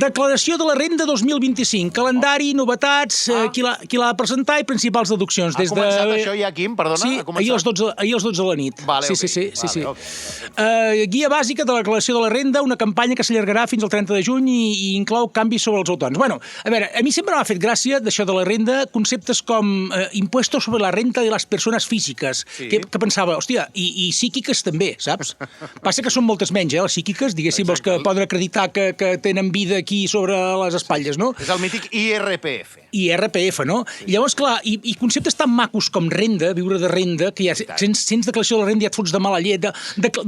Declaració de la renda 2025, calendari, novetats, qui l'ha de presentar i principals deduccions. Ha començat això ja, Quim? Perdona? Sí, ahir a les 12 de la nit. Vale, sí. Guia bàsica de la declaració de la renda, una campanya que s'allargarà fins al 30 de juny i inclou canvis sobre els autònoms. Bueno, a veure, a mi sempre m'ha fet gràcia d'això de la renda, conceptes com impuestos sobre la renta de les persones físiques, que pensava, hòstia, i psíquiques també, saps? Passa que són moltes menys, les psíquiques, diguéssim, els que poden acreditar que tenen vida aquí sobre les espatlles, no? És el mític IRPF. IRPF, no? I llavors, clar, i conceptes tan macos com renda, viure de renda, que ja sense declaració de la renda ja et fots de mala llet,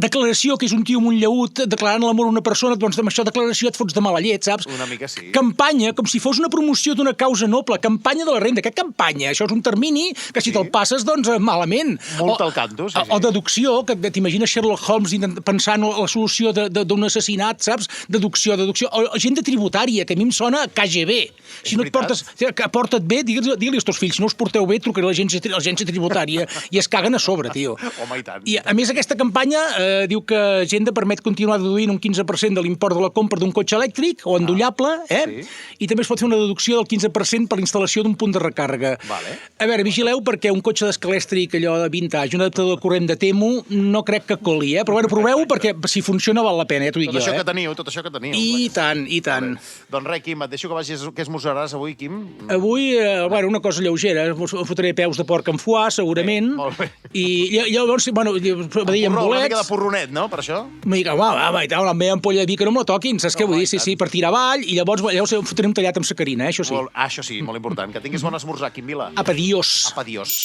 declaració, que és un tio amb un llaüt declarant l'amor a una persona, doncs amb això declaració et fots de mala llet, saps? Una mica sí. Campanya, com si fos una promoció d'una causa noble, campanya de la renda. Què campanya? Això és un termini que si te'l passes, doncs malament. Molt al canto, sí. O deducció, que t'imagines Sherlock Holmes pensant la solució d'un assassinat, saps? Deducció. O agenda tributària, que a mi em sona KGB. Si no et portes... Porta't bé, digue-li als teus fills, si no us porteu bé, trucaré a l'agència tributària i es caguen a sobre, tio. Home, i tant. I, a més, aquesta campanya diu que Agenda permet continuar deduint un 15% de l'import de la compra d'un cotxe elèctric o endollable, i també es pot fer una deducció del 15% per l'instal·lació d'un punt de recàrrega. A veure, vigileu perquè un cotxe d'escalèstric, allò de vintage, un adaptador de corrent de Temu, no crec que coli, però bueno, proveu-ho perquè si funciona val la pena, t'ho dic jo. Tot això que teniu. I tant. Doncs res, Quim, et deixo que vagis... Què esmorzaràs avui, Quim? Avui, bueno, una cosa lleugera, fotré peus de porc amb foie, segurament. Molt bé. I llavors, bueno, veiem bolets. Una mica de porronet, no, per això? M'he dit, la meva ampolla de vi que no me la toquin, saps què vull dir? Sí, per tirar avall, i llavors fotré un tallat amb sacarina, això sí. Això sí, molt important. Que tinguis bon esmorzar, Quim Vila. Apa, dios. Apa, dios.